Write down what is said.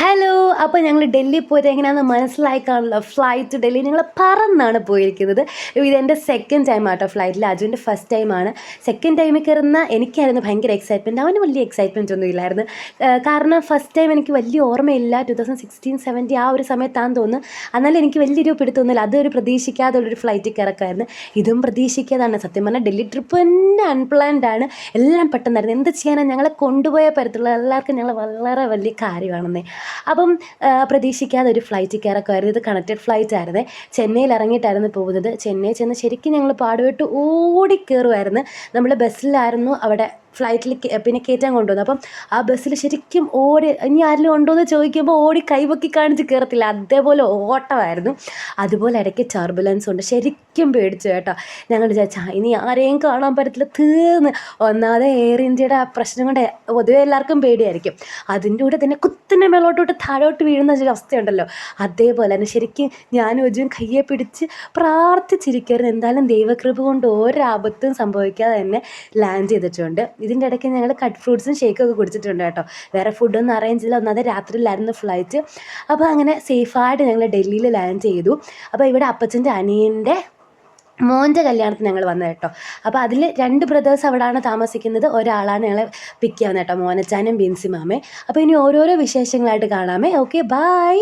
Hello. അപ്പോൾ ഞങ്ങൾ ഡൽഹി പോയിട്ട് എങ്ങനെയാണെന്ന് മനസ്സിലായി കാണില്ല. ഫ്ലൈറ്റ് ഡൽഹി ഞങ്ങൾ പറന്നാണ് പോയിരിക്കുന്നത്. ഇതെൻ്റെ സെക്കൻഡ് ടൈം ആട്ടോ ഫ്ലൈറ്റിൽ. അജുവിൻ്റെ ഫസ്റ്റ് ടൈമാണ്. സെക്കൻഡ് ടൈമിൽ കയറുന്ന എനിക്കായിരുന്നു ഭയങ്കര എക്സൈറ്റ്മെൻറ്റ്. അവന് വലിയ എക്സൈറ്റ്മെൻറ്റ് ഒന്നും ഇല്ലായിരുന്നു. കാരണം ഫസ്റ്റ് ടൈം എനിക്ക് വലിയ ഓർമ്മയില്ല. 2016-17 ആ ഒരു സമയത്താണെന്ന് തോന്നുന്നു. എന്നാലും എനിക്ക് വലിയൊരു പിടുത്തൊന്നുമില്ല. അതൊരു പ്രതീക്ഷിക്കാതുള്ളൊരു ഫ്ലൈറ്റിൽ കയറക്കായിരുന്നു. ഇതും പ്രതീക്ഷിക്കാതാണ്. സത്യം പറഞ്ഞാൽ ഡൽഹി ട്രിപ്പ് തന്നെ അൺപ്ലാൻഡ് ആണ്. എല്ലാം പെട്ടെന്നായിരുന്നു. എന്ത് ചെയ്യാനാണ്, ഞങ്ങളെ കൊണ്ടുപോയ പരത്തുള്ള എല്ലാവർക്കും ഞങ്ങൾ വളരെ വലിയ കാര്യമാണെന്നേ. അപ്പം പ്രതീക്ഷിക്കാതെ ഒരു ഫ്ലൈറ്റിൽ കയറക്കുമായിരുന്നു. ഇത് കണക്റ്റഡ് ഫ്ലൈറ്റ് ആയിരുന്നേ. ചെന്നൈയിൽ ഇറങ്ങിയിട്ടായിരുന്നു പോകുന്നത്. ചെന്നൈ ചെന്ന് ശരിക്കും ഞങ്ങൾ പാടുപെട്ട് ഓടിക്കയറുമായിരുന്നു. നമ്മൾ ബസ്സിലായിരുന്നു അവിടെ ഫ്ലൈറ്റിൽ പിന്നെ കയറ്റാൻ കൊണ്ടുവന്നു. അപ്പം ആ ബസ്സിൽ ശരിക്കും ഓടി, ഇനി ആരെങ്കിലും ഉണ്ടോ എന്ന് ചോദിക്കുമ്പോൾ ഓടി കൈപൊക്കി കാണിച്ച് കയറത്തില്ല, അതേപോലെ ഓട്ടമായിരുന്നു. അതുപോലെ ഇടയ്ക്ക് ടർബുലൻസ് ഉണ്ട്. ശരിക്കും പേടിച്ചു കേട്ടോ. ഞങ്ങൾ വിചാരിച്ചാൽ ഇനി ആരെയും കാണാൻ പറ്റത്തില്ല, തീർന്ന്. ഒന്നാമത് എയർ ഇന്ത്യയുടെ ആ പ്രശ്നം കൊണ്ട് പൊതുവെ എല്ലാവർക്കും പേടിയായിരിക്കും. അതിൻ്റെ കൂടെ തന്നെ കുത്തിൻ്റെ മേലോട്ടോട്ട് താഴോട്ട് വീഴുന്ന ഒരു അവസ്ഥയുണ്ടല്ലോ, അതേപോലെ തന്നെ ശരിക്കും ഞാനും അജുവും കയ്യെ പിടിച്ച് പ്രാർത്ഥിച്ചിരിക്കുകയായിരുന്നു. എന്തായാലും ദൈവകൃപ കൊണ്ട് ഒരാപത്തും സംഭവിക്കാതെ തന്നെ ലാൻഡ് ചെയ്തിട്ടുണ്ട്. ഇതിൻ്റെ ഇടയ്ക്ക് ഞങ്ങൾ കട്ട് ഫ്രൂട്ട്സും ഷേക്കൊക്കെ കുടിച്ചിട്ടുണ്ട് കേട്ടോ. വേറെ ഫുഡൊന്നും അറേഞ്ച് ചെയ്തില്ല. ഒന്നാമത് രാത്രിയിലായിരുന്നു ഫ്ലൈറ്റ്. അപ്പോൾ അങ്ങനെ സേഫായിട്ട് ഞങ്ങൾ ഡൽഹിയിൽ ലാൻഡ് ചെയ്തു. അപ്പോൾ ഇവിടെ അപ്പച്ചൻ്റെ അനിയൻ്റെ മോൻ്റെ കല്യാണത്തിന് ഞങ്ങൾ വന്നത് കേട്ടോ. അപ്പോൾ അതിൽ 2 ബ്രദേഴ്സ് അവിടെയാണ് താമസിക്കുന്നത്. ഒരാളാണ് ഞങ്ങളെ പിക്ക് ചെയ്യാവുന്നത് കേട്ടോ, മോനച്ചാനും ബിൻസി മാമേ. അപ്പോൾ ഇനി ഓരോരോ വിശേഷങ്ങളായിട്ട് കാണാമേ. Okay, by.